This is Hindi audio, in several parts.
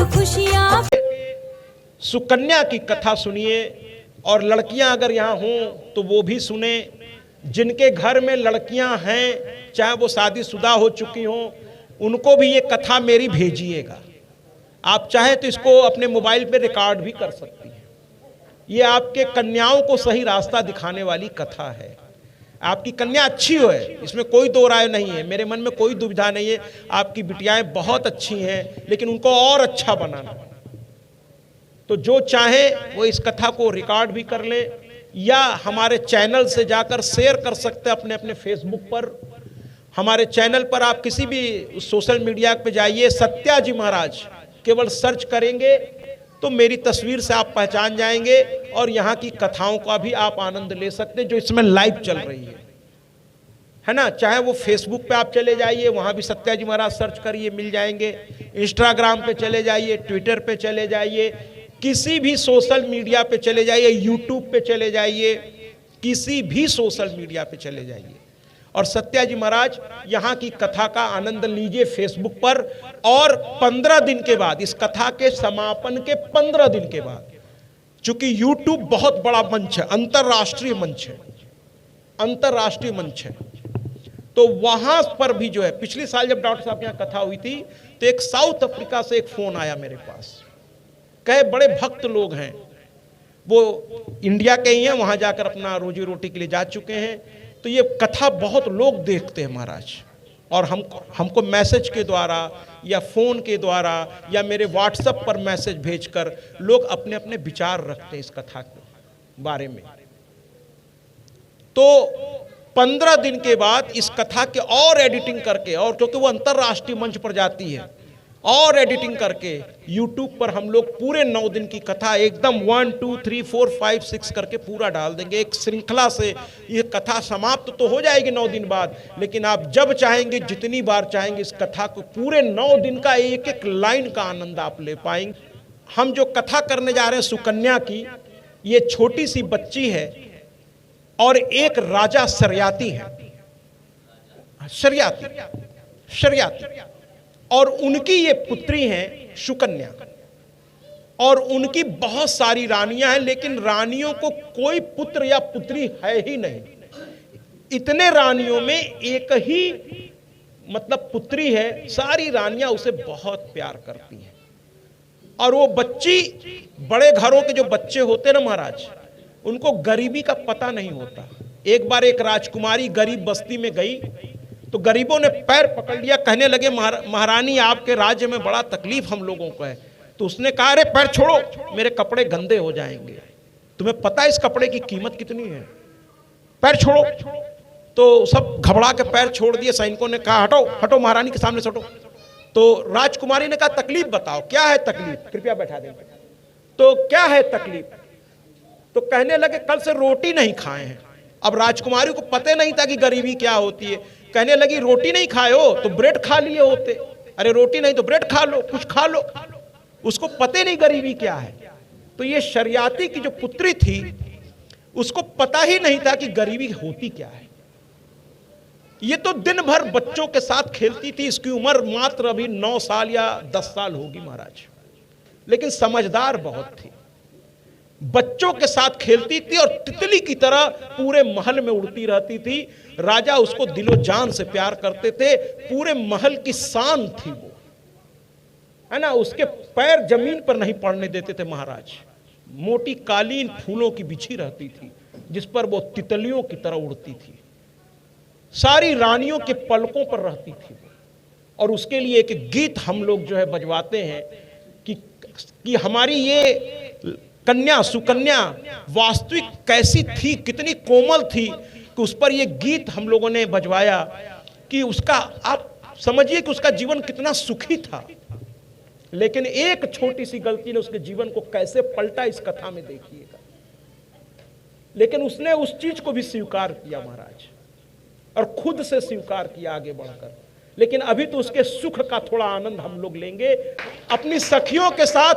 खुशियाँ। सुकन्या की कथा सुनिए, और लड़कियां अगर यहाँ हों तो वो भी सुने। जिनके घर में लड़कियां हैं, चाहे वो शादीशुदा हो चुकी हों, उनको भी ये कथा मेरी भेजिएगा। आप चाहे तो इसको अपने मोबाइल पे रिकॉर्ड भी कर सकती हैं। ये आपके कन्याओं को सही रास्ता दिखाने वाली कथा है। आपकी कन्या अच्छी हो, इसमें कोई दो राय नहीं है, मेरे मन में कोई दुविधा नहीं है। आपकी बिटियाएं बहुत अच्छी हैं, लेकिन उनको और अच्छा बनाना। तो जो चाहे वो इस कथा को रिकॉर्ड भी कर ले, या हमारे चैनल से जाकर शेयर कर सकते हैं अपने अपने फेसबुक पर। हमारे चैनल पर आप किसी भी सोशल मीडिया पे जाइए, सत्या जी महाराज केवल सर्च करेंगे तो मेरी तस्वीर से आप पहचान जाएंगे, और यहाँ की कथाओं का भी आप आनंद ले सकते हैं जो इसमें लाइव चल रही है ना। चाहे वो फेसबुक पे आप चले जाइए, वहाँ भी सत्या जी महाराज सर्च करिए, मिल जाएंगे। इंस्टाग्राम पे चले जाइए, ट्विटर पे चले जाइए, किसी भी सोशल मीडिया पे चले जाइए, यूट्यूब पे चले जाइए, किसी भी सोशल मीडिया पे चले जाइए, और सत्या जी महाराज यहाँ की कथा का आनंद लीजिए फेसबुक पर। और 15 दिन के बाद, इस कथा के समापन के 15 दिन के बाद, चूंकि यूट्यूब बहुत बड़ा मंच है, अंतर्राष्ट्रीय मंच है, अंतर्राष्ट्रीय मंच है, तो वहां पर भी जो है, पिछले साल जब डॉक्टर साहब के यहाँ कथा हुई थी तो एक साउथ अफ्रीका से एक फोन आया मेरे पास, कहे बड़े भक्त लोग हैं, वो इंडिया के ही हैं, वहां जाकर अपना रोजी रोटी के लिए जा चुके हैं, तो ये कथा बहुत लोग देखते हैं महाराज, और हमको मैसेज के द्वारा या फ़ोन के द्वारा या मेरे व्हाट्सएप पर मैसेज भेजकर लोग अपने अपने विचार रखते हैं इस कथा के बारे में। तो 15 दिन के बाद इस कथा के और एडिटिंग करके, और क्योंकि वो अंतर्राष्ट्रीय मंच पर जाती है, और एडिटिंग करके YouTube पर हम लोग पूरे 9 दिन की कथा एकदम 1 2 3 4 5 6 करके पूरा डाल देंगे। एक श्रृंखला से ये कथा समाप्त तो हो जाएगी 9 दिन बाद, लेकिन आप जब चाहेंगे, जितनी बार चाहेंगे, इस कथा को पूरे 9 दिन का एक एक लाइन का आनंद आप ले पाएंगे। हम जो कथा करने जा रहे हैं सुकन्या की, ये छोटी सी बच्ची है और एक राजा शर्याती है, शर्याती, और उनकी ये पुत्री हैं सुकन्या, और उनकी बहुत सारी रानियां हैं, लेकिन रानियों को कोई पुत्र या पुत्री है ही नहीं। इतने रानियों में एक ही मतलब पुत्री है, सारी रानियां उसे बहुत प्यार करती हैं। और वो बच्ची, बड़े घरों के जो बच्चे होते ना महाराज, उनको गरीबी का पता नहीं होता। एक बार एक राजकुमारी गरीब बस्ती में गई तो गरीबों ने पैर पकड़ लिया, कहने लगे महारानी आपके राज्य में बड़ा तकलीफ हम लोगों को है। तो उसने कहा अरे पैर छोड़ो, मेरे कपड़े गंदे हो जाएंगे, तुम्हें पता है इस कपड़े की कीमत कितनी है, पैर छोड़ो। तो सब घबरा के पैर छोड़ दिए। सैनिकों ने कहा हटो हटो, महारानी के सामने से हटो। तो राजकुमारी ने कहा तकलीफ बताओ, क्या है तकलीफ, कृपया बैठा दें। तो क्या है तकलीफ? तो कहने लगे कल से रोटी नहीं खाए हैं। अब राजकुमारी को पता नहीं था कि गरीबी क्या होती है। कहने लगी रोटी नहीं खाए हो तो ब्रेड खा लिए होते, अरे रोटी नहीं तो ब्रेड खा लो, कुछ खा लो। उसको पता नहीं गरीबी क्या है। तो ये शर्याती की जो पुत्री थी, उसको पता ही नहीं था कि गरीबी होती क्या है। ये तो दिन भर बच्चों के साथ खेलती थी, इसकी उम्र मात्र अभी 9 साल या 10 साल होगी महाराज, लेकिन समझदार बहुत थी। बच्चों के साथ खेलती थी और तितली की तरह पूरे महल में उड़ती रहती थी। राजा उसको दिलो जान से प्यार करते थे, पूरे महल की शान थी वो, है ना। उसके पैर जमीन पर नहीं पड़ने देते थे महाराज। मोटी कालीन फूलों की बिछी रहती थी जिस पर वो तितलियों की तरह उड़ती थी। सारी रानियों के पलकों पर रहती थी। और उसके लिए एक गीत हम लोग जो है बजवाते हैं कि हमारी ये कन्या सुकन्या वास्तविक कैसी थी, कितनी कोमल थी, कि उस पर ये गीत हम लोगों ने बजवाया कि उसका आप समझिए कि उसका जीवन कितना सुखी था। लेकिन एक छोटी सी गलती ने उसके जीवन को कैसे पलटा, इस कथा में देखिएगा। लेकिन उसने उस चीज को भी स्वीकार किया महाराज, और खुद से स्वीकार किया आगे बढ़कर। लेकिन अभी तो उसके सुख का थोड़ा आनंद हम लोग लेंगे। अपनी सखियों के साथ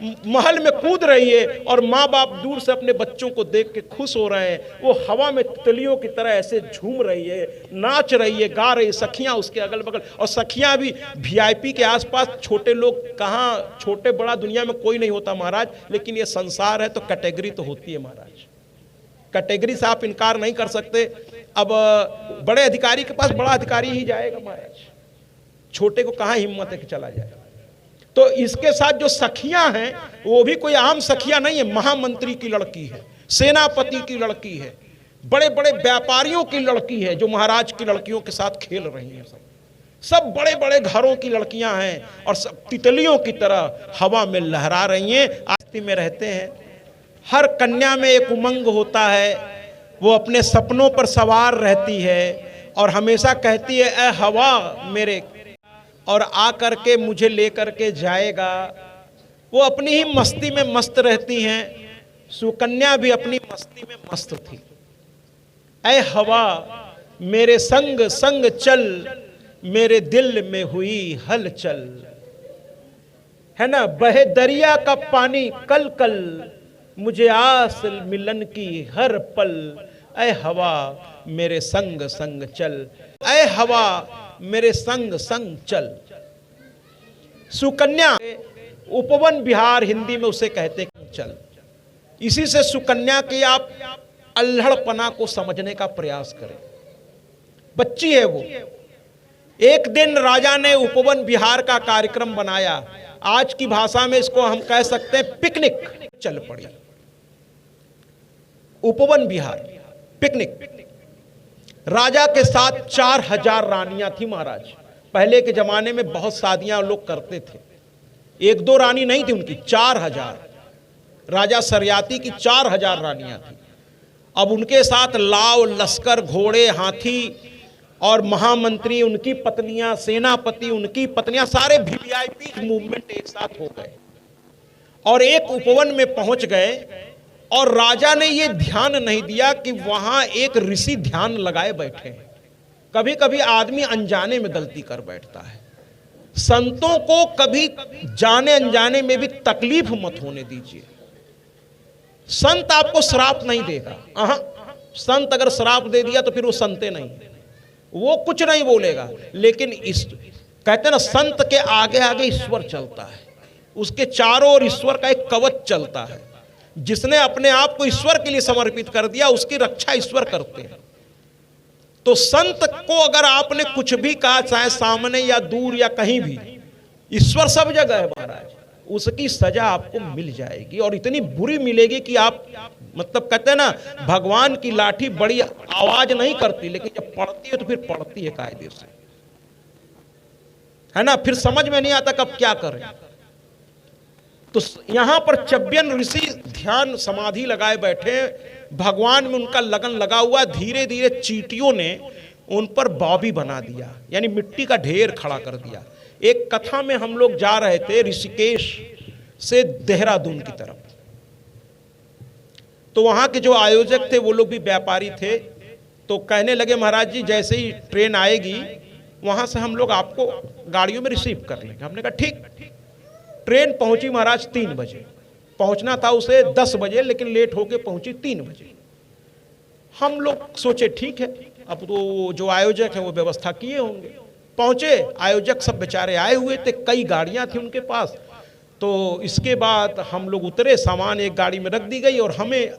महल में कूद रही है और माँ बाप दूर से अपने बच्चों को देख के खुश हो रहे हैं। वो हवा में तितलियों की तरह ऐसे झूम रही है, नाच रही है, गा रही है, सखियां उसके अगल बगल, और सखियां भी वीआईपी के आसपास। छोटे लोग कहाँ, छोटे बड़ा दुनिया में कोई नहीं होता महाराज, लेकिन ये संसार है तो कैटेगरी तो होती है महाराज, कैटेगरी से आप इनकार नहीं कर सकते। अब बड़े अधिकारी के पास बड़ा अधिकारी ही जाएगा महाराज, छोटे को कहाँ हिम्मत है कि चला जाए। तो इसके साथ जो सखियां हैं वो भी कोई आम सखियां नहीं है, महामंत्री की लड़की है, सेनापति की लड़की है, बड़े बड़े व्यापारियों की लड़की है जो महाराज की लड़कियों के साथ खेल रही हैं। सब बड़े बड़े घरों की लड़कियां हैं और सब तितलियों की तरह हवा में लहरा रही हैं, आस्ती में रहते हैं। हर कन्या में एक उमंग होता है, वो अपने सपनों पर सवार रहती है और हमेशा कहती है ए हवा मेरे, और आ करके मुझे लेकर के जाएगा। वो अपनी ही मस्ती में मस्त रहती हैं। सुकन्या भी अपनी मस्ती में मस्त थी। ऐ हवा मेरे संग संग चल, मेरे दिल में हुई हलचल, है ना, बहे दरिया का पानी कल कल, मुझे आस मिलन की हर पल। ऐ हवा मेरे संग संग चल, ऐ हवा मेरे संग संग चल। सुकन्या, उपवन विहार हिंदी में उसे कहते चल। इसी से सुकन्या की आप अल्हड़पना को समझने का प्रयास करें। बच्ची है वो। एक दिन राजा ने उपवन विहार का कार्यक्रम बनाया, आज की भाषा में इसको हम कह सकते हैं पिकनिक चल पड़ी। उपवन विहार पिकनिक। राजा के साथ 4000 रानियां थी महाराज। पहले के जमाने में बहुत शादियां लोग करते थे, एक दो रानी नहीं थी उनकी, 4000। राजा सरयाती की 4000 रानियां थी। अब उनके साथ लाव लश्कर, घोड़े, हाथी और महामंत्री उनकी पत्नियां, सेनापति उनकी पत्नियां, सारे वीआईपी मूवमेंट एक साथ हो गए और एक उपवन में पहुंच गए। और राजा ने यह ध्यान नहीं दिया कि वहां एक ऋषि ध्यान लगाए बैठे हैं। कभी कभी आदमी अनजाने में गलती कर बैठता है। संतों को कभी जाने अनजाने में भी तकलीफ मत होने दीजिए। संत आपको श्राप नहीं देगा। संत अगर श्राप दे दिया तो फिर वो संते नहीं, वो कुछ नहीं बोलेगा। लेकिन इस कहते हैं ना, संत के आगे आगे ईश्वर चलता है, उसके चारों ओर ईश्वर का एक कवच चलता है। जिसने अपने आप को ईश्वर के लिए समर्पित कर दिया उसकी रक्षा ईश्वर करते हैं। तो संत को अगर आपने कुछ भी कहा, चाहे सामने या दूर या कहीं भी, ईश्वर सब जगह है महाराज, उसकी सजा आपको मिल जाएगी और इतनी बुरी मिलेगी कि आप मतलब कहते हैं ना, भगवान की लाठी बड़ी आवाज नहीं करती, लेकिन जब पड़ती है तो फिर पड़ती है कायदे से, है ना। फिर समझ में नहीं आता कब क्या करें। तो यहां पर चब्यन ऋषि ध्यान समाधि लगाए बैठे, भगवान में उनका लगन लगा हुआ। धीरे धीरे चींटियों ने उन पर बॉबी बना दिया, यानी मिट्टी का ढेर खड़ा कर दिया। एक कथा में हम लोग जा रहे थे ऋषिकेश से देहरादून की तरफ, तो वहां के जो आयोजक थे वो लोग भी व्यापारी थे। तो कहने लगे महाराज जी जैसे ही ट्रेन आएगी वहां से हम लोग आपको गाड़ियों में रिसीव कर लेंगे। हमने कहा ठीक। ट्रेन पहुंची महाराज 3 बजे, पहुंचना था उसे 10 बजे, लेकिन लेट होके पहुंची 3 बजे। हम लोग सोचे ठीक है, अब तो जो आयोजक है वो व्यवस्था किए होंगे। पहुंचे, आयोजक सब बेचारे आए हुए थे, कई गाड़ियां थी उनके पास। तो इसके बाद हम लोग उतरे, सामान एक गाड़ी में रख दी गई और हमें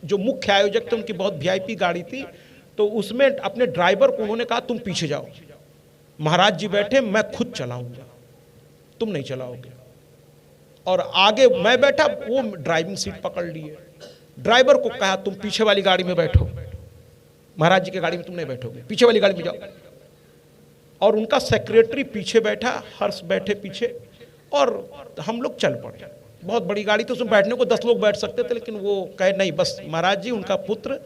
जो मुख्य आयोजक थे उनकी बहुत वीआईपी गाड़ी थी, तो उसमें अपने ड्राइवर को उन्होंने कहा तुम पीछे जाओ, महाराज जी बैठे, मैं खुद चलाऊंगा, तुम नहीं चलाओगे। और आगे मैं बैठा, वो ड्राइविंग सीट पकड़ लिए। ड्राइवर को कहा तुम पीछे वाली गाड़ी में बैठो, महाराज जी की गाड़ी में तुम नहीं बैठोगे, पीछे वाली गाड़ी में जाओ। और उनका सेक्रेटरी पीछे बैठा, हर्ष बैठे पीछे, और हम लोग चल पड़े। बहुत बड़ी गाड़ी थी, उसमें बैठने को 10 लोग बैठ सकते थे, लेकिन वो कहे नहीं, बस महाराज जी, उनका पुत्र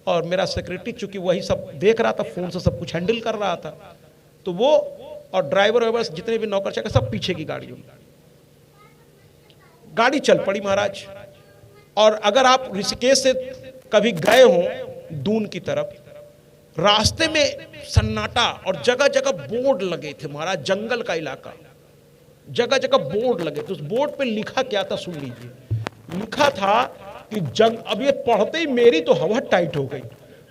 और मेरा सेक्रेटरी, चूंकि वही सब देख रहा था, फोन से सब कुछ हैंडल कर रहा था, तो वो और ड्राइवर वगैरह जितने भी नौकर चाकर सब पीछे की गाड़ियों में। गाड़ी चल पड़ी महाराज। और अगर आप ऋषिकेश से कभी गए हो दून की तरफ, रास्ते में सन्नाटा और जगह जगह बोर्ड लगे थे महाराज, जंगल का इलाका, जगह जगह बोर्ड लगे थे। उस बोर्ड पे लिखा क्या था सुन लीजिए। लिखा था कि अब ये पढ़ते ही मेरी तो हवा टाइट हो गई।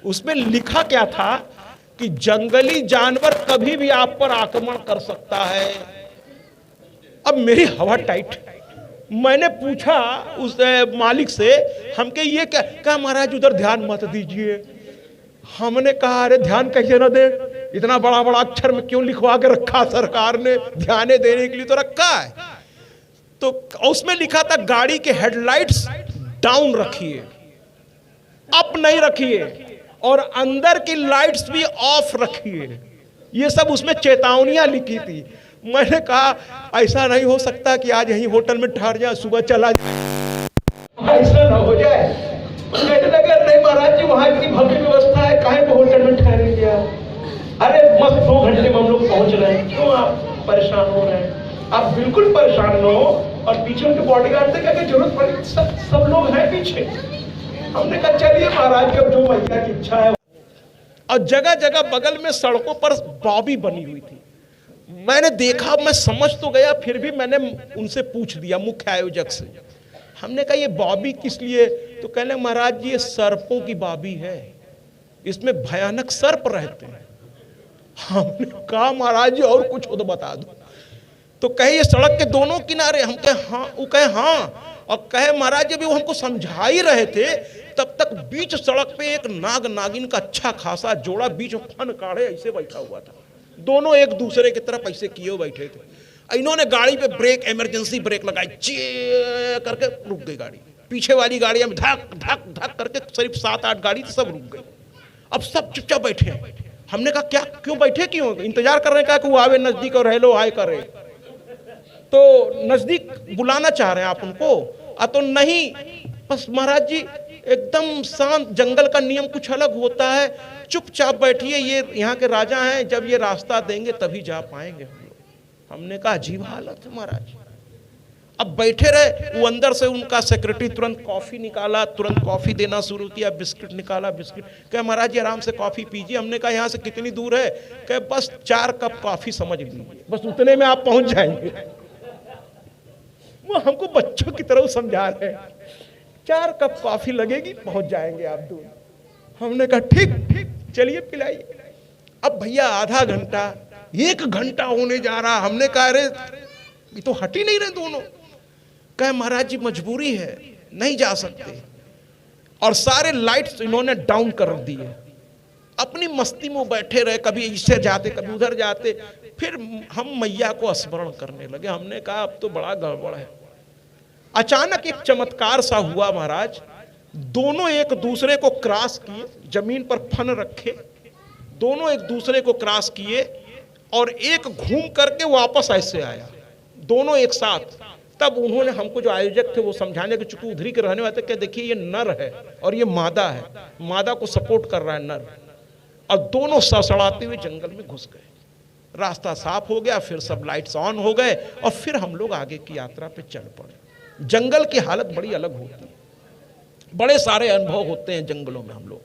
उसमें लिखा क्या था कि जंगली जानवर कभी भी आप पर आक्रमण कर सकता है। अब मेरी हवा टाइट। मैंने पूछा उस मालिक से, हमके ये क्या महाराज उधर ध्यान मत दीजिए। हमने कहा अरे ध्यान कैसे ना दे, इतना बड़ा बड़ा अक्षर में क्यों लिखवा के रखा सरकार ने, ध्यान देने के लिए तो रखा है। तो उसमें लिखा था गाड़ी के हेडलाइट्स डाउन रखिए, अप नहीं रखिए, और अंदर की लाइट्स भी ऑफ रखिए। ये सब उसमें चेतावनियां लिखी थी। मैंने कहा ऐसा नहीं हो सकता कि आज यहीं होटल में ठहर जाए, सुबह चला जाए, ऐसा ना हो जाए। कहने लगे नहीं महाराज जी वहां इतनी भव्य व्यवस्था है, काहे को होटल में ठहरेंगे आप? अरे मस्त 2 घंटे में हम लोग पहुंच रहे हैं, क्यों आप परेशान हो रहे हैं? आप बिल्कुल परेशान न हो। और पीछे उनके बॉडीगार्ड से क्या जरूरत पड़ी, सब लोग हैं पीछे। हमने कहा चलिए महाराज अब जो मैया की इच्छा है। और जगह जगह बगल में सड़कों पर बॉबी बनी हुई थी। मैंने देखा, मैं समझ तो गया, फिर भी मैंने उनसे पूछ दिया मुख्य आयोजक से। हमने कहा ये बॉबी किस लिए? तो कहने महाराज जी ये सर्पों की बॉबी है, इसमें भयानक सर्प रहते हैं। हमने कहा महाराज जी और कुछ हो तो बता दो। तो कहे ये सड़क के दोनों किनारे। हम कहे हाँ, वो कहे हाँ। और कहे महाराज जी भी वो हमको समझा ही रहे थे, तब तक बीच सड़क पे एक नाग नागिन का अच्छा खासा जोड़ा बीच में फन काढ़े ऐसे बैठा हुआ था। दोनों एक दूसरे की तरफ ऐसे किए बैठे थे। इन्होंने गाड़ी पे ब्रेक, इमरजेंसी ब्रेक लगाई, चे करके रुक गई गाड़ी। पीछे वाली गाड़ियां में धक धक धक करके सिर्फ 7-8 गाड़ी सब रुक गई। अब सब चुपचाप बैठे हैं। हमने कहा क्या, क्यों बैठे, क्यों इंतजार कर रहे हैं? कि वो आवे नजदीक और हेलो हाय कर रहे, तो नजदीक बुलाना चाह रहे हैं आप उनको? तो नहीं, बस महाराज जी एकदम शांत, जंगल का नियम कुछ अलग होता है, चुपचाप बैठिए, ये यहाँ के राजा हैं, जब ये रास्ता देंगे तभी जा पाएंगे हम लोग। हमने कहा अजीब हालत है महाराज। अब बैठे रहे। वो अंदर से उनका सेक्रेटरी तुरंत कॉफी निकाला, तुरंत कॉफी देना शुरू किया, बिस्किट निकाला, बिस्किट। कहे महाराज जी आराम से कॉफी पीजिए। हमने कहा यहाँ से कितनी दूर है? कहे बस 4 कप कॉफी समझ लीजिए, बस उतने में आप पहुंच जाएंगे। वो हमको बच्चों की तरह समझा रहे हैं, 4 कप कॉफी लगेगी, पहुंच जाएंगे आप दूर। हमने कहा ठीक, चलिए पिलाइए। अब भैया आधा घंटा, 1 घंटा होने जा रहा। हमने कहा अरे ये तो हट ही नहीं रहे दोनों। कहे महाराज जी मजबूरी है, नहीं जा सकते। और सारे लाइट्स इन्होंने डाउन कर दिए। अपनी मस्ती में बैठे रहे, कभी इससे जाते कभी उधर जाते। फिर हम मैया को स्मरण करने लगे। हमने कहा अब तो बड़ा गड़बड़ है। अचानक एक चमत्कार सा हुआ महाराज। दोनों एक दूसरे को क्रॉस किए, जमीन पर फन रखे, दोनों एक दूसरे को क्रॉस किए और एक घूम करके वापस ऐसे आया, दोनों एक साथ। तब उन्होंने हमको, जो आयोजक थे, वो समझाने के, चूंकि उधरी के रहने वाले थे, कि देखिए ये नर है और ये मादा है, मादा को सपोर्ट कर रहा है नर। और दोनों सड़सड़ाते हुए जंगल में घुस गए। रास्ता साफ हो गया, फिर सब लाइट्स ऑन हो गए और फिर हम लोग आगे की यात्रा पे चल पड़े। जंगल की हालत बड़ी अलग होती है, बड़े सारे अनुभव होते हैं जंगलों में हम लोग।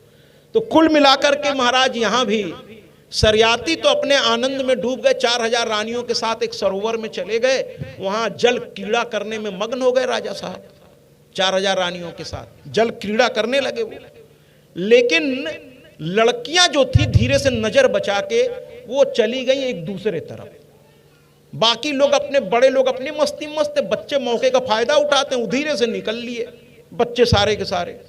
तो कुल मिलाकर के महाराज यहाँ भी सरियाती तो अपने आनंद में डूब गए। 4000 रानियों के साथ एक सरोवर में चले गए, वहां जल क्रीड़ा करने में मग्न हो गए राजा साहब। 4000 रानियों के साथ जल क्रीड़ा करने लगे वो। लेकिन लड़कियां जो थी धीरे से नजर बचा के वो चली गई एक दूसरे तरफ। बाकी लोग अपने, बड़े लोग अपनी मस्ती मस्त, बच्चे मौके का फायदा उठाते हैं, धीरे से निकल लिए बच्चे सारे के सारे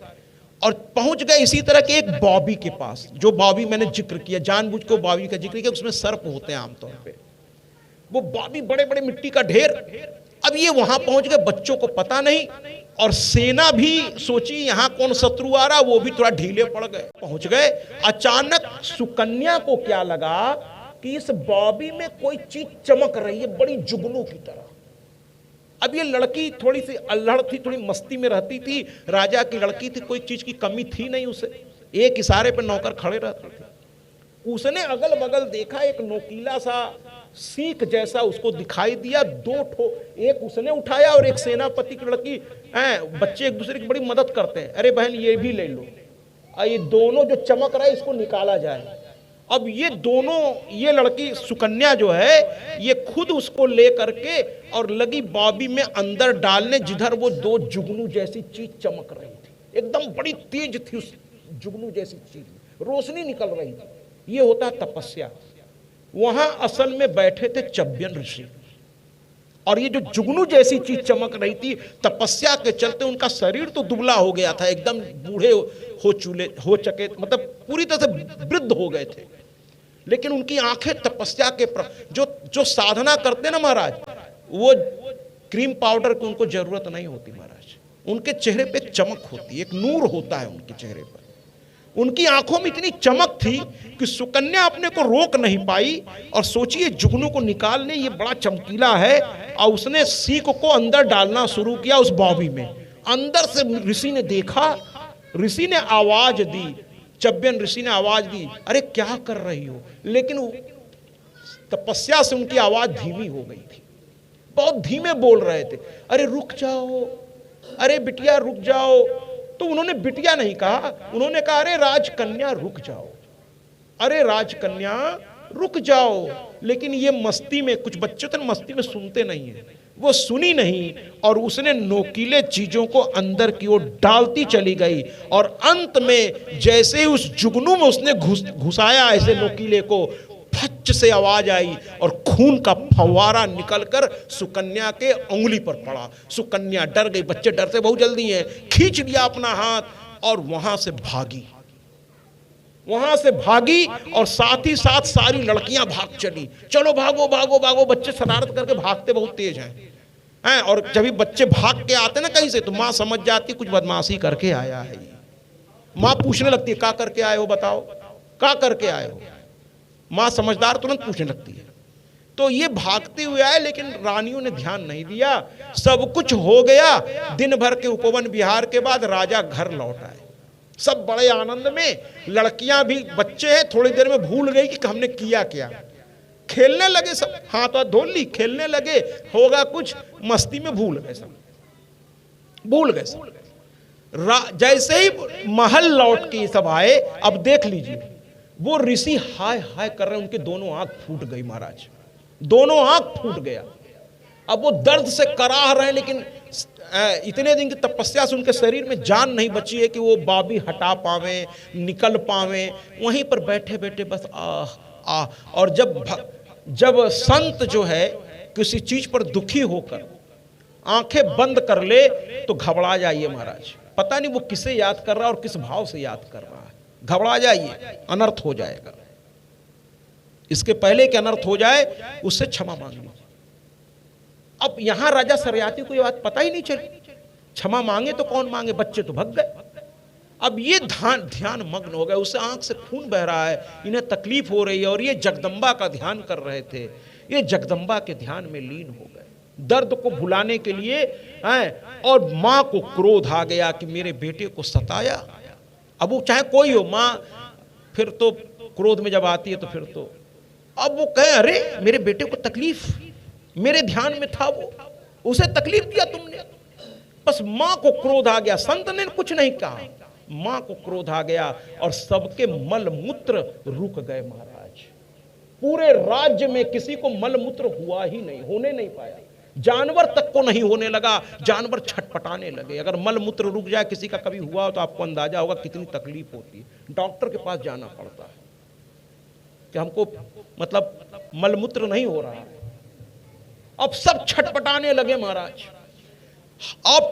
और पहुंच गए इसी तरह के एक बॉबी के पास। जो बॉबी मैंने जिक्र किया, जानबूझ को बॉबी का जिक्र किया, उसमें सर्प होते हैं आमतौर पे। वो बॉबी बड़े बड़े मिट्टी का ढेर। अब ये वहां पहुंच गए, बच्चों को पता नहीं, और सेना भी सोची यहां कौन शत्रु आ रहा, वो भी थोड़ा ढीले पड़ गए। पहुंच गए, अचानक सुकन्या को क्या लगा कि इस बॉबी में कोई चीज चमक रही है, बड़ी जुगनू की तरह। अब ये लड़की थोड़ी सी अल्हड़ थी, थोड़ी मस्ती में रहती थी, राजा की लड़की थी, कोई चीज की कमी थी नहीं उसे। एक इशारे पे नौकर खड़े रहते थे। उसने अगल बगल देखा, एक नोकीला सा सीख जैसा उसको दिखाई दिया। 2 ठो, एक उसने उठाया और एक सेनापति की लड़की। बच्चे एक दूसरे की बड़ी मदद करते हैं, अरे बहन ये भी ले लो, ये दोनों जो चमक रहा है इसको निकाला जाए। अब ये दोनों, ये लड़की सुकन्या जो है ये खुद उसको ले करके और लगी बॉबी में अंदर डालने, जिधर वो दो जुगनू जैसी चीज चमक रही थी, एकदम बड़ी तेज थी उस जुगनू जैसी चीज, रोशनी निकल रही थी। ये होता है तपस्या। वहां असल में बैठे थे चब्यन ऋषि, और ये जो जुगनू जैसी चीज चमक रही थी, तपस्या के चलते उनका शरीर तो दुबला हो गया था, एकदम बूढ़े हो चके, मतलब पूरी तरह से वृद्ध हो गए थे, लेकिन उनकी आंखें तपस्या के जो साधना करते ना महाराज, वो क्रीम पाउडर की उनको जरूरत नहीं होती महाराज, उनके चेहरे पे चमक होती, एक नूर होता है उनके चेहरे पर। उनकी आंखों में इतनी चमक थी कि सुकन्या अपने को रोक नहीं पाई और सोचिए जुगनू को निकाल ले, ये बड़ा चमकीला है, और उसने सीख को अंदर डालना शुरू किया उस बॉबी में। अंदर से ऋषि ने देखा, ऋषि ने आवाज दी, चब्यन ऋषि ने आवाज दी, अरे क्या कर रही हो, लेकिन तपस्या से उनकी आवाज धीमी हो गई थी, बहुत धीमे बोल रहे थे, अरे रुक जाओ, अरे बिटिया रुक जाओ। तो उन्होंने बिटिया नहीं कहा, उन्होंने कहा अरे राजकन्या रुक जाओ, अरे राजकन्या रुक जाओ। लेकिन ये मस्ती में, कुछ बच्चे तो मस्ती में सुनते नहीं है, वो सुनी नहीं और उसने नोकीले चीजों को अंदर की ओर डालती चली गई, और अंत में जैसे उस जुगनू में उसने घुसाया ऐसे नोकीले को, फच से आवाज आई और खून का फव्वारा निकलकर सुकन्या के उंगली पर पड़ा। सुकन्या डर गई, बच्चे डरते बहुत जल्दी हैं, खींच लिया अपना हाथ और वहां से भागी, वहां से भागी, और साथ ही साथ सारी लड़कियां भाग चली, चलो भागो भागो भागो। बच्चे शरारत करके भागते बहुत तेज हैं, और जब भी बच्चे भाग के आते ना कहीं से, तो माँ समझ जाती कुछ बदमाशी करके आया है। माँ पूछने लगती है क्या करके आए हो, बताओ क्या करके आए हो। माँ समझदार तुरंत पूछने लगती है। तो ये भागते हुए आए, लेकिन रानियों ने ध्यान नहीं दिया, सब कुछ हो गया। दिन भर के उपवन विहार के बाद राजा घर लौट आए, सब बड़े आनंद में, लड़कियां भी, बच्चे हैं, थोड़ी देर में भूल गई कि हमने किया क्या, खेलने लगे सब, हाथ हाथ धो ली, खेलने लगे, होगा कुछ, मस्ती में भूल गए सब, भूल गए सब। जैसे ही महल लौट के सब आए, अब देख लीजिए वो ऋषि हाय हाय कर रहे हैं, उनके दोनों आंख फूट गई महाराज, दोनों आंख फूट गया। अब वो दर्द से कराह रहे हैं, लेकिन इतने दिन की तपस्या से उनके शरीर में जान नहीं बची है कि वो बॉबी हटा पावे, निकल पावे। वहीं पर बैठे बैठे बस आह आह। और जब संत जो है किसी चीज पर दुखी होकर आंखें बंद कर ले तो घबरा जाइए महाराज, पता नहीं वो किसे याद कर रहा है और किस भाव से याद कर रहा है, घबरा जाइए, अनर्थ हो जाएगा। इसके पहले कि अनर्थ हो जाए उससे क्षमा मांग लीजिए। अब यहां राजा सरयाती को ये बात पता ही नहीं चली, क्षमा मांगे तो कौन मांगे, बच्चे तो भग गए। अब ये ध्यान मग्न हो गए, उससे आंख से खून बह रहा है, इन्हें तकलीफ हो रही है, और ये जगदम्बा का ध्यान कर रहे थे, ये जगदम्बा के ध्यान में लीन हो गए दर्द को भुलाने के लिए। और मां को क्रोध आ गया कि मेरे बेटे को सताया। अब वो चाहे कोई हो, मां फिर तो क्रोध में जब आती है तो फिर तो, अब वो कहे अरे मेरे बेटे को तकलीफ, मेरे ध्यान में था वो, उसे तकलीफ दिया तुमने। बस मां को क्रोध आ गया, संत ने कुछ नहीं कहा, मां को क्रोध आ गया और सबके मल मूत्र रुक गए महाराज। पूरे राज्य में किसी को मल मूत्र हुआ ही नहीं, होने नहीं पाया, जानवर तक को नहीं होने लगा, जानवर छटपटाने लगे। अगर मल मूत्र रुक जाए किसी का कभी हुआ तो आपको अंदाजा होगा कितनी तकलीफ होती है, डॉक्टर के पास जाना पड़ता है कि हमको मतलब मल मूत्र नहीं हो रहा है। अब सब छटपटाने लगे महाराज। अब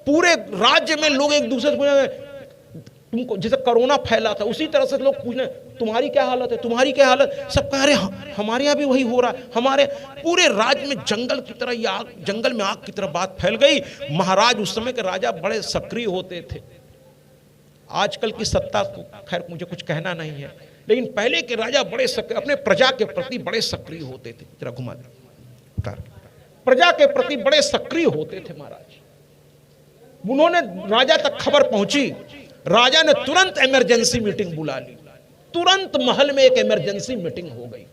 पूरे राज्य में लोग एक दूसरे से पूछने, तुमको जैसे कोरोना फैला था उसी तरह से लोग पूछने तुम्हारी क्या हालत है, तुम्हारी क्या हालत, सब कह रहे हमारे यहाँ भी वही हो रहा है, हमारे पूरे राज्य में जंगल की तरह या जंगल में आग की तरह बात फैल गई। महाराज उस समय के राजा बड़े सक्रिय होते थे, आजकल की सत्ता को खैर मुझे कुछ कहना नहीं है, लेकिन पहले के राजा बड़े सक्रिय, अपने प्रजा के प्रति बड़े सक्रिय होते थे। जरा घुमा दे, प्रजा के प्रति बड़े सक्रिय होते थे महाराज। उन्होंने राजा तक खबर पहुंची, राजा ने तुरंत इमरजेंसी मीटिंग बुला ली, तुरंत महल में एक इमरजेंसी मीटिंग हो गई।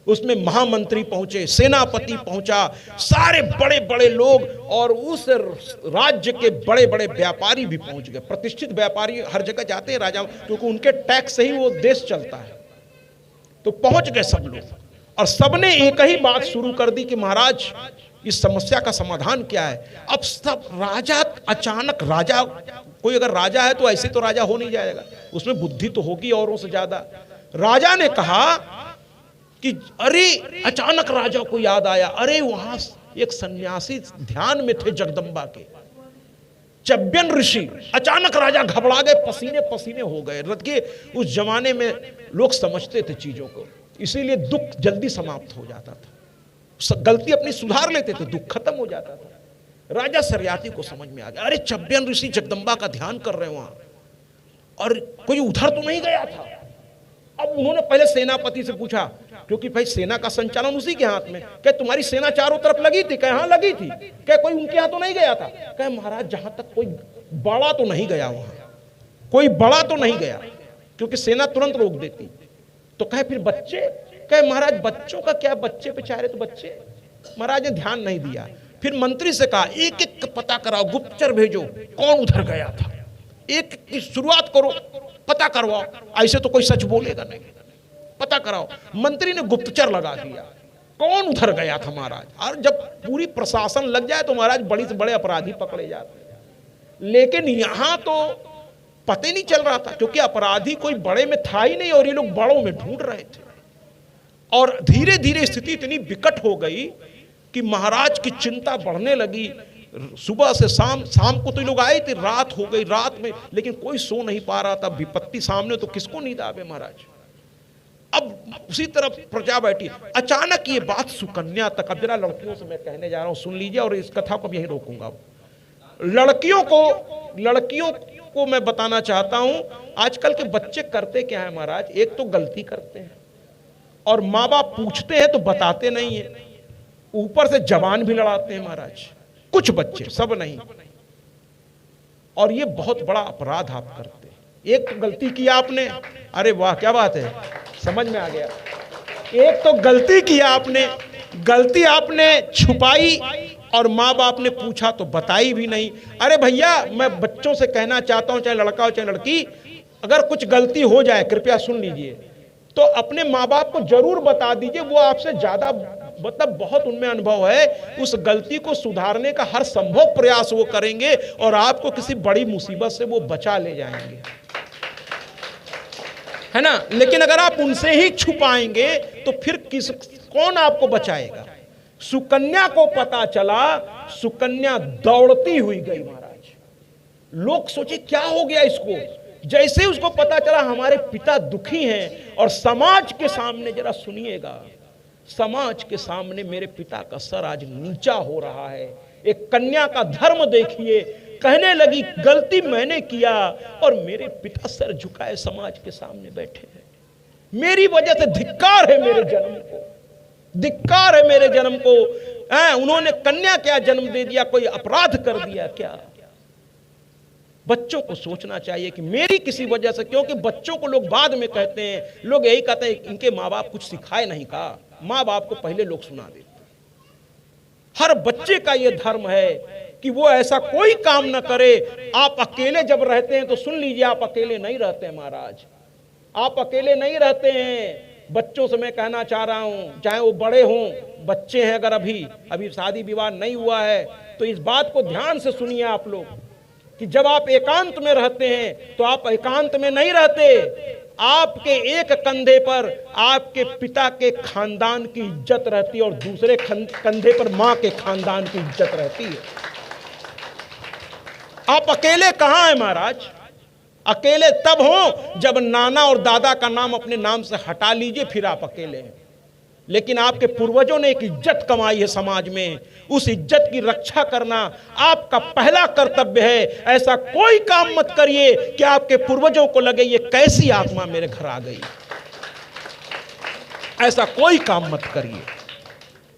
उसमें महामंत्री पहुंचे, सेनापति पहुंचा, सारे बड़े बड़े लोग और उस राज्य के बड़े बड़े व्यापारी भी पहुंच गए। प्रतिष्ठित व्यापारी हर जगह जाते हैं राजा, क्योंकि उनके टैक्स से ही वो देश चलता है। तो पहुंच गए सब लोग और सबने एक ही बात शुरू कर दी कि महाराज इस समस्या का समाधान क्या है। अब सब राजा अचानक, राजा कोई अगर राजा है तो ऐसे तो राजा हो नहीं जाएगा, उसमें बुद्धि तो होगी औरों से ज्यादा। राजा ने कहा कि अरे, अचानक राजा को याद आया, अरे वहां एक सन्यासी ध्यान में थे जगदम्बा के, चब्यन ऋषि। अचानक राजा घबरा गए, पसीने पसीने हो गए। रखिए उस जमाने में लोग समझते थे चीजों को, इसीलिए दुख जल्दी समाप्त हो जाता था, गलती अपनी सुधार लेते थे, दुख खत्म हो जाता था। राजा सरयाती को समझ में आ गया, अरे चब्यन ऋषि जगदम्बा का ध्यान कर रहे हैं वहां, और कोई उधर तो नहीं गया था। अब उन्होंने पहले सेनापति से पूछा, क्योंकि भाई सेना का संचालन उसी के हाथ में, क्या तुम्हारी सेना चारों तरफ लगी थी? क्या हाँ लगी थी। क्या कोई उनके यहाँ तो नहीं गया था? क्या महाराज जहां तक कोई बड़ा तो नहीं गया, वहां कोई बड़ा तो नहीं गया, क्योंकि सेना तुरंत रोक देती। तो कहे फिर बच्चे? कहे महाराज बच्चों का क्या, बच्चे बेचारे तो बच्चे। महाराज ने ध्यान नहीं दिया। फिर मंत्री से कहा एक एक पता कराओ, गुप्तचर भेजो, कौन उधर गया था, एक की शुरुआत करो, पता करवाओ, ऐसे तो कोई सच बोलेगा नहीं, पता कराओ। मंत्री ने गुप्तचर लगा दिया, कौन उधर गया था महाराज। और जब पूरी प्रशासन लग जाए तो महाराज बड़ी से बड़े अपराधी पकड़े जाते हैं, लेकिन यहां तो पता ही नहीं चल रहा था, क्योंकि अपराधी कोई बड़े में था ही नहीं और ये लोग बड़ों में ढूंढ रहे थे। और धीरे धीरे स्थिति इतनी विकट हो गई कि महाराज की चिंता बढ़ने लगी। सुबह से शाम, शाम को तो लोग आए थे, रात हो गई, रात में लेकिन कोई सो नहीं पा रहा था, विपत्ति सामने तो किसको नींद आवे महाराज। अब उसी तरफ प्रजा बैठी। अचानक ये बात सुकन्या तक, अब जरा लड़कियों से मैं कहने जा रहा हूं, सुन लीजिए और इस कथा को भी यहीं रोकूंगा। लड़कियों को मैं बताना चाहता हूं, आजकल के बच्चे करते क्या है महाराज, एक तो गलती करते हैं और माँ बाप पूछते हैं तो बताते नहीं है, ऊपर से जबान भी लड़ाते हैं महाराज, कुछ बच्चे, सब नहीं। और ये बहुत बड़ा अपराध आप करते हैं। एक तो गलती किया आपने, अरे वाह क्या बात है, समझ में आ गया। एक तो गलती किया आपने, गलती आपने छुपाई और माँ बाप ने पूछा तो बताई भी नहीं। अरे भैया, मैं बच्चों से कहना चाहता हूं, चाहे लड़का हो चाहे लड़की, अगर कुछ गलती हो जाए कृपया सुन लीजिए, तो अपने माँ बाप को जरूर बता दीजिए, वो आपसे ज्यादा, मतलब बहुत उनमें अनुभव है, उस गलती को सुधारने का हर संभव प्रयास वो करेंगे और आपको किसी बड़ी मुसीबत से वो बचा ले जाएंगे, है ना। लेकिन अगर आप उनसे ही छुपाएंगे तो फिर कौन आपको बचाएगा। सुकन्या को पता चला, सुकन्या दौड़ती हुई गई महाराज। लोग सोचे क्या हो गया इसको। जैसे ही उसको पता चला हमारे पिता दुखी हैं, और समाज के सामने, जरा सुनिएगा, समाज के सामने मेरे पिता का सर आज नीचा हो रहा है, एक कन्या का धर्म देखिए। कहने लगी गलती मैंने किया और मेरे पिता सर झुकाए समाज के सामने बैठे हैं, मेरी वजह से धिक्कार है मेरे जन्म को, धिक्कार है मेरे जन्म को। उन्होंने कन्या क्या जन्म दे दिया, कोई अपराध कर दिया क्या। बच्चों को सोचना चाहिए कि मेरी किसी वजह से, क्योंकि बच्चों को लोग बाद में कहते हैं, लोग यही कहते हैं इनके माँ बाप कुछ सिखाए नहीं का, माँ बाप को पहले लोग सुना देते। हर बच्चे का यह धर्म है कि वो ऐसा कोई काम ना करे। आप अकेले जब रहते हैं तो सुन लीजिए, आप अकेले नहीं रहते हैं महाराज, आप अकेले नहीं रहते हैं। बच्चों से मैं कहना चाह रहा हूं, चाहे वो बड़े हों, बच्चे हैं, अगर अभी शादी विवाह नहीं हुआ है तो इस बात को ध्यान से सुनिए आप लोग, कि जब आप एकांत में रहते हैं तो आप एकांत में नहीं रहते, आपके एक कंधे पर आपके पिता के खानदान की इज्जत रहती है और दूसरे कंधे पर मां के खानदान की इज्जत रहती है। आप अकेले कहां हैं महाराज। अकेले तब हो जब नाना और दादा का नाम अपने नाम से हटा लीजिए, फिर आप अकेले हैं। लेकिन आपके पूर्वजों ने एक इज्जत कमाई है समाज में, उस इज्जत की रक्षा करना आपका पहला कर्तव्य है। ऐसा कोई काम मत करिए कि आपके पूर्वजों को लगे ये कैसी आत्मा मेरे घर आ गई। ऐसा कोई काम मत करिए,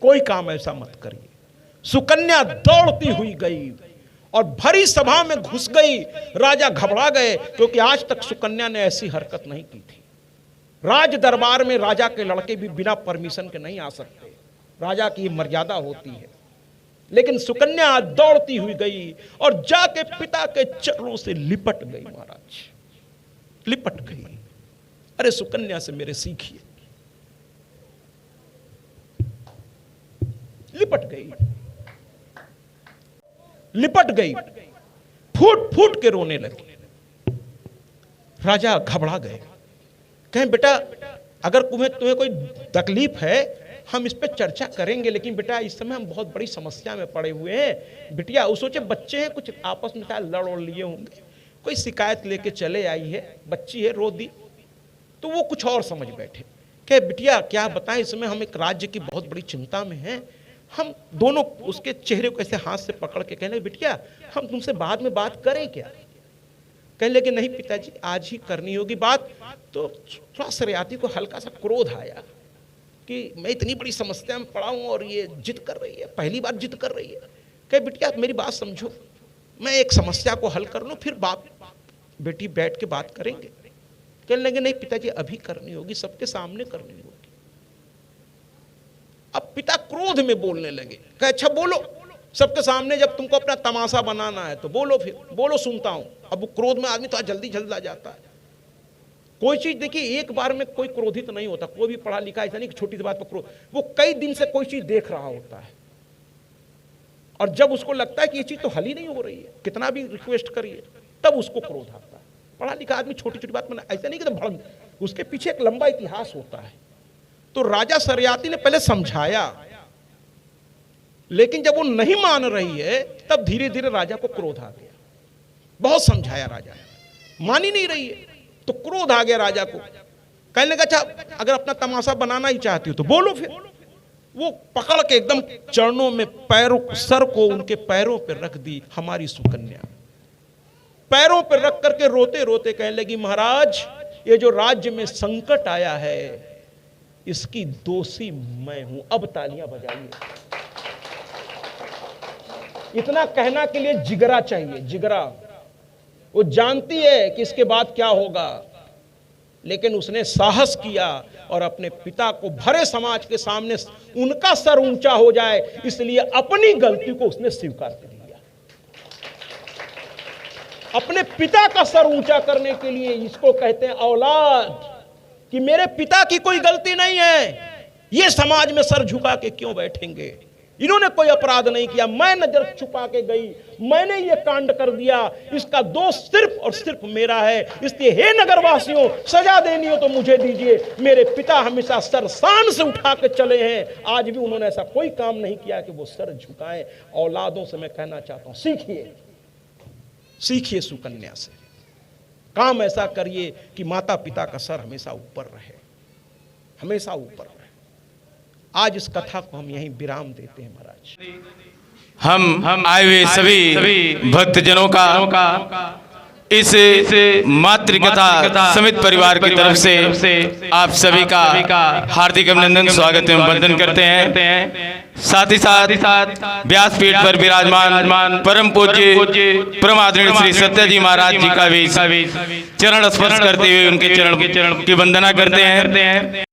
कोई काम ऐसा मत करिए। सुकन्या दौड़ती हुई गई और भरी सभा में घुस गई। राजा घबरा गए, क्योंकि आज तक सुकन्या ने ऐसी हरकत नहीं की थी। राज दरबार में राजा के लड़के भी बिना परमिशन के नहीं आ सकते, राजा की मर्यादा होती है। लेकिन सुकन्या दौड़ती हुई गई और जाके पिता के चरणों से लिपट गई महाराज, लिपट गई। अरे सुकन्या से मेरे सीखिए, लिपट गई, लिपट गई, फूट फूट के रोने लगी। राजा घबरा गए, कहें बेटा अगर तुम्हें कोई तकलीफ है हम इस पे चर्चा करेंगे, लेकिन बेटा इस समय हम बहुत बड़ी समस्या में पड़े हुए हैं। बिटिया वो सोचे बच्चे हैं, कुछ आपस में शायद लड़ उड़ लिए होंगे, कोई शिकायत लेके चले आई है, बच्ची है रो दी, तो वो कुछ और समझ बैठे। कहे बिटिया क्या बताएं, इस समय हम एक राज्य की बहुत बड़ी चिंता में हैं। हम दोनों उसके चेहरे को ऐसे हाथ से पकड़ के कहने, बिटिया हम तुमसे बाद में बात करें क्या? कहने लगे नहीं पिताजी आज ही करनी होगी बात। तो थोड़ा सरियाती को हल्का सा क्रोध आया कि मैं इतनी बड़ी समस्या में पड़ा हूं और ये जिद कर रही है, पहली बार जिद कर रही है। कहे बिटिया मेरी बात समझो, मैं एक समस्या को हल कर लूं फिर बाप बेटी बैठ के बात करेंगे। कहने लगे नहीं पिताजी अभी करनी होगी, सबके सामने करनी होगी। अब पिता क्रोध में बोलने लगे, कहे अच्छा बोलो, सबके सामने जब तुमको अपना तमाशा बनाना है तो बोलो, फिर बोलो सुनता हूं। अब वो क्रोध में आदमी तो जल्दी आ जाता है। कोई चीज देखिए एक बार में कोई क्रोधित नहीं होता, कोई भी पढ़ा लिखा ऐसा नहीं कि छोटी सी बात पर क्रोध, वो कई दिन से कोई चीज देख रहा होता है और जब उसको लगता है कि ये चीज तो हल ही नहीं हो रही है, कितना भी रिक्वेस्ट करिए तब उसको क्रोध आता है। पढ़ा लिखा आदमी छोटी छोटी बात में ऐसा नहीं कि तो भड़क, उसके पीछे एक लंबा इतिहास होता है। तो राजा सरियाती ने पहले समझाया, लेकिन जब वो नहीं मान रही है तब धीरे धीरे राजा को क्रोध आ गया। बहुत समझाया राजा, मान ही नहीं रही है तो क्रोध आ गया राजा को। कहने लगा अच्छा अगर अपना तमाशा बनाना ही चाहती हो तो बोलो। फिर वो पकड़ के एकदम चरणों में पैरों सर को उनके पैरों पर रख दी। हमारी सुकन्या पैरों पर रख करके रोते रोते कहने लगी महाराज ये जो राज्य में संकट आया है इसकी दोषी मैं हूं, अब तालियां बजाइए। इतना कहना के लिए जिगरा चाहिए, जिगरा। वो जानती है कि इसके बाद क्या होगा, लेकिन उसने साहस किया और अपने पिता को भरे समाज के सामने उनका सर ऊंचा हो जाए इसलिए अपनी गलती को उसने स्वीकार कर लिया। अपने पिता का सर ऊंचा करने के लिए इसको कहते हैं औलाद, कि मेरे पिता की कोई गलती नहीं है, ये समाज में सर झुका के क्यों बैठेंगे, इन्होंने कोई अपराध नहीं किया, मैं नजर छुपा के गई, मैंने ये कांड कर दिया, इसका दोष सिर्फ और सिर्फ मेरा है, इसलिए हे नगरवासियों सजा देनी हो तो मुझे दीजिए। मेरे पिता हमेशा सर शान से उठा के चले हैं, आज भी उन्होंने ऐसा कोई काम नहीं किया कि वो सर झुकाएं। औलादों से मैं कहना चाहता हूं सीखिए, सीखिए सुकन्या से, काम ऐसा करिए कि माता पिता का सर हमेशा ऊपर रहे, हमेशा ऊपर रहे। आज इस कथा को हम यहीं विराम देते हैं महाराज। हम आए हुए सभी भक्तजनों का इस मातृकथा समित परिवार की तरफ से आप सभी का हार्दिक अभिनंदन, स्वागत एवं वंदन करते हैं। साथ ही साथ व्यासपीठ पर विराजमान परम पूज्य परम आदरणीय श्री सत्य जी महाराज जी का भी चरण स्पर्श करते हुए उनके चरण की वंदना करते हैं।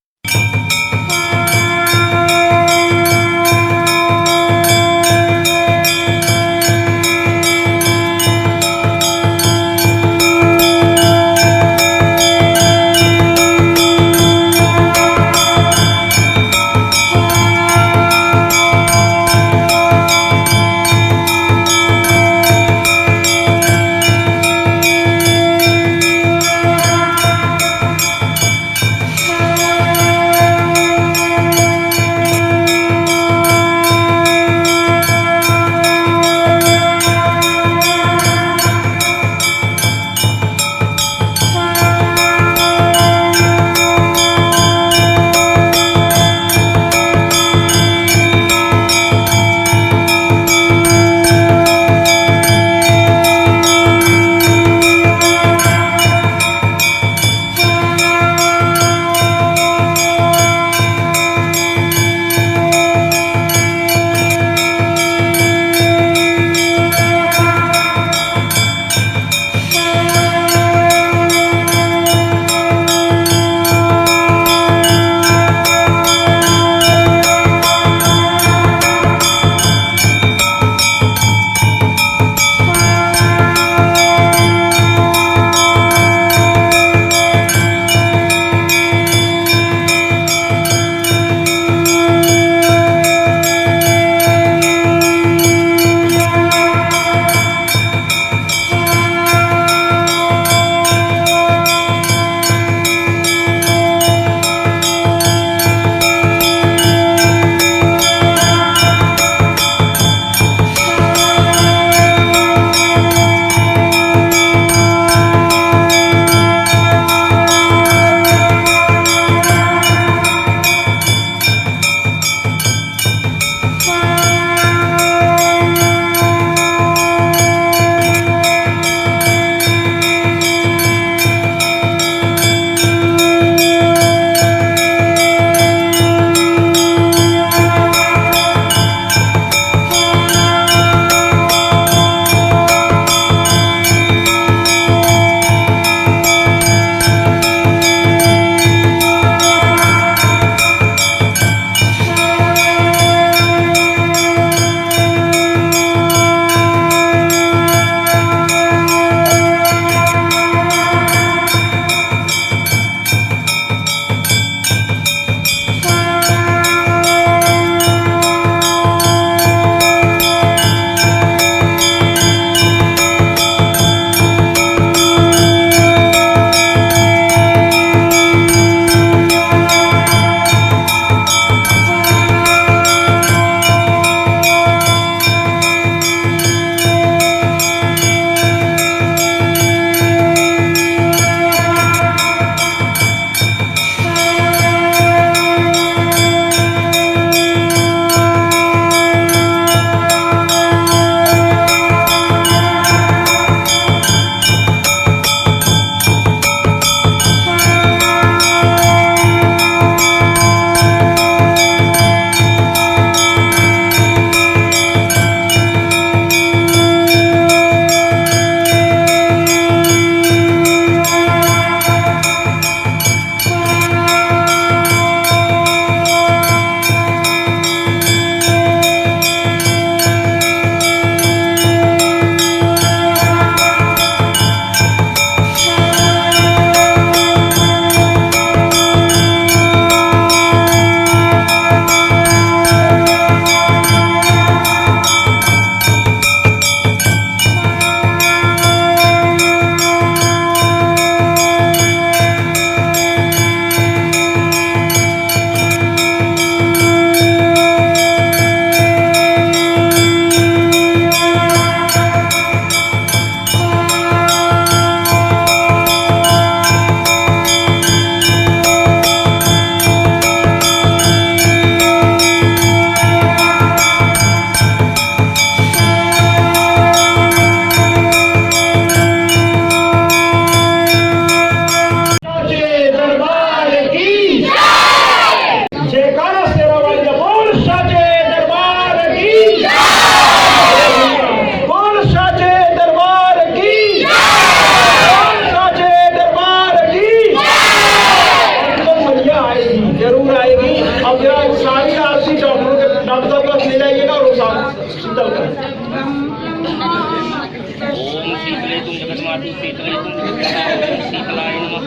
ओम शीतले तुम जगन्मातु शीतले तुम जगन्माता ओम शीतलाय नमः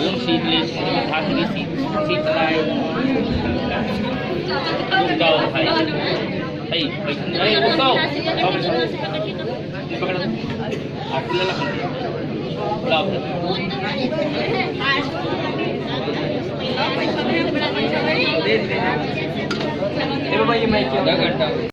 ओम शीतले तुम जगन्माता शीतलाय नमः जाओ भाई भाई भाई वो जाओ पकड़ आपल्याला लाभ दे दे भाई मैं क्या घंटा